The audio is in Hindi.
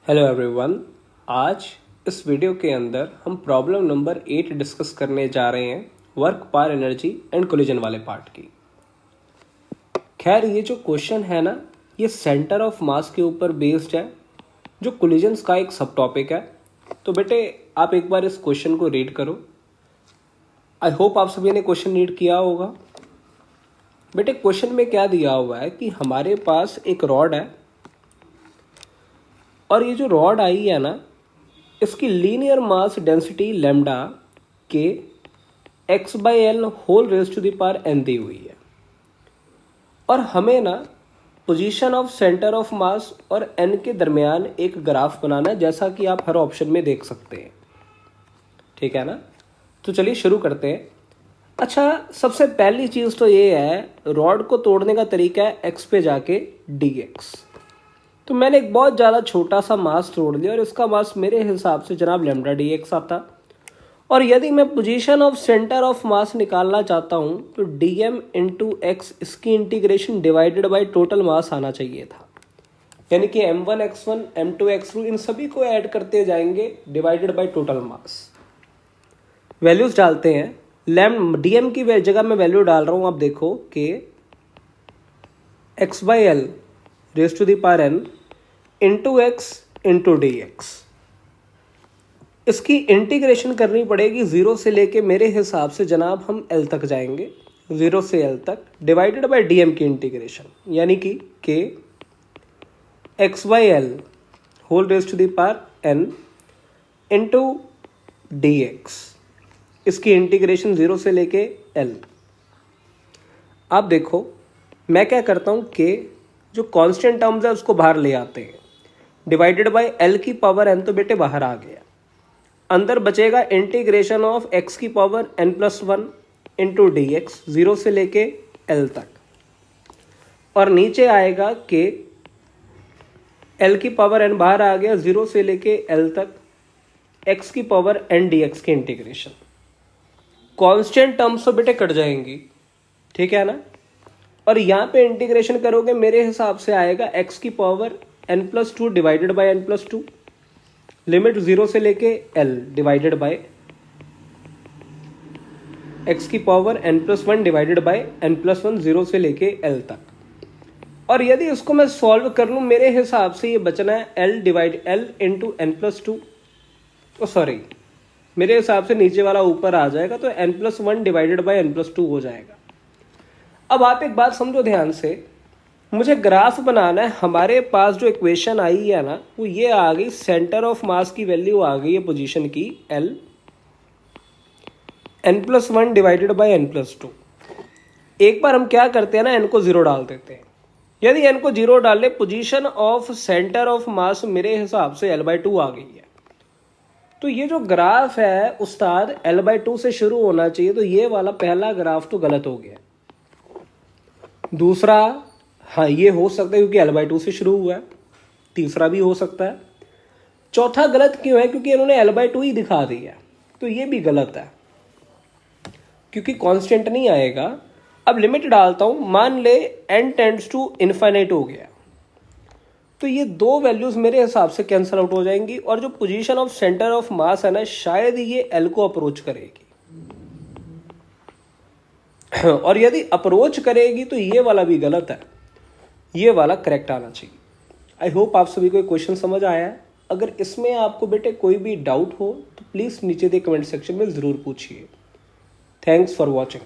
Hello everyone. आज इस वीडियो के अंदर हम प्रॉब्लम नंबर 8 डिस्कस करने जा रहे हैं, work power energy and collision वाले पार्ट की। खैर ये जो क्वेश्चन है ना, ये सेंटर ऑफ मास के ऊपर बेस्ड है, जो कोलिजन्स का एक सब टॉपिक है। तो बेटे आप एक बार इस क्वेश्चन को रीड करो। आई होप आप सभी ने क्वेश्चन रीड किया होगा। बेटे क्वेश्चन में क्या दिया हुआ है कि हमारे पास एक रॉड है और ये जो रॉड आई है ना, इसकी लीनियर मास डेंसिटी लैम्डा के x by L whole raise to the power N दी हुई है और हमें ना position of centre of mass और एन के दरमियान एक ग्राफ बनाना है, जैसा कि आप हर ऑप्शन में देख सकते हैं। ठीक है ना, तो चलिए शुरू करते हैं। अच्छा, सबसे पहली चीज तो ये है, रॉड को तोड़ने का तरीका है एक्स पे जाके डी एक्स। तो मैंने एक बहुत ज़्यादा छोटा सा मास तोड़ लिया और इसका मास मेरे हिसाब से जनाब लैम्डा डी एक्स आता। और यदि मैं पोजीशन ऑफ सेंटर ऑफ मास निकालना चाहता हूँ तो डी एम इंटू एक्स, इसकी integration divided by total mass आना चाहिए था। यानी कि m1 x1 m2 x2 इन सभी को ऐड करते जाएंगे divided by total mass. Values डालते हैं। लैम डी एम की जगह मैं वैल्यू डाल रहा हूँ, आप देखो कि x by L raise to the power n into x into d x. इसकी इंटीग्रेशन करनी पड़ेगी जीरो से लेके मेरे हिसाब से जनाब हम एल तक जाएंगे, जीरो से एल तक, डिवाइडेड बाय डी एम की इंटीग्रेशन, यानी कि के x by L whole raise to the power n into d x. इसकी इंटीग्रेशन जीरो से लेके एल। आप देखो मैं क्या करता हूँ कि जो कांस्टेंट टर्म्स है उसको बाहर ले आते हैं, डिवाइडेड बाय एल की पावर एन तो बेटे बाहर आ गया। अंदर बचेगा इंटीग्रेशन ऑफ एक्स की power n plus one into d x, zero से लेके एल तक। और नीचे आएगा कि एल की पावर एन बाहर आ गया, जीरो से लेके एल तक, एक्स की पावर एन डी एक्स की इंटीग्रेशन। कांस्टेंट टर्म्स तो बेटे कट जाएंगी, ठीक है ना। और यहाँ पे इंटीग्रेशन करोगे मेरे हिसाब से आएगा एक्स की power n plus two divided by n plus two, limit zero से लेके एल, डिवाइडेड बाय एक्स की power n plus one divided by n plus one, zero से लेके एल तक। और यदि इसको मैं सॉल्व कर लूँ मेरे हिसाब से ये बचना है L divide L into n plus two, sorry मेरे हिसाब से नीचे वाला ऊपर आ जाएगा, तो n plus one divided by n plus two हो जाएगा। अब आप एक बात समझो ध्यान से, मुझे ग्राफ बनाना है। हमारे पास जो इक्वेशन आई है ना, वो ये आ गई, सेंटर ऑफ मास की वैल्यू आ गई है पोजीशन की L, n plus one divided by n plus two. एक बार हम क्या करते हैं ना, एन को जीरो डाल देते हैं। यदि एन को जीरो डाल ले, पोजीशन ऑफ सेंटर ऑफ मास मेरे हिसाब से एल बाई टू आ गई है। तो ये जो ग्राफ है उस्ताद एल बाई टू से शुरू होना चाहिए, तो ये वाला पहला ग्राफ तो गलत हो गया। दूसरा, हाँ ये हो सकता है क्योंकि एल बाई टू से शुरू हुआ है, तीसरा भी हो सकता है। चौथा गलत क्यों है? क्योंकि इन्होंने एल बाई टू ही दिखा दिया, तो ये भी गलत है क्योंकि कांस्टेंट नहीं आएगा। अब लिमिट डालता हूं, मान ले एन टेंड्स टू इनफाइनाइट हो गया, तो ये दो वैल्यूज मेरे हिसाब से कैंसिल आउट हो जाएंगी और जो पोजीशन ऑफ सेंटर ऑफ मास है ना, शायद ये एल को अप्रोच करेगी। और यदि अप्रोच करेगी तो ये वाला भी गलत है, ये वाला करेक्ट आना चाहिए। आई होप आप सभी को क्वेश्चन समझ आया है। अगर इसमें आपको बेटे कोई भी डाउट हो तो प्लीज़ नीचे दे कमेंट सेक्शन में ज़रूर पूछिए। Thanks for watching.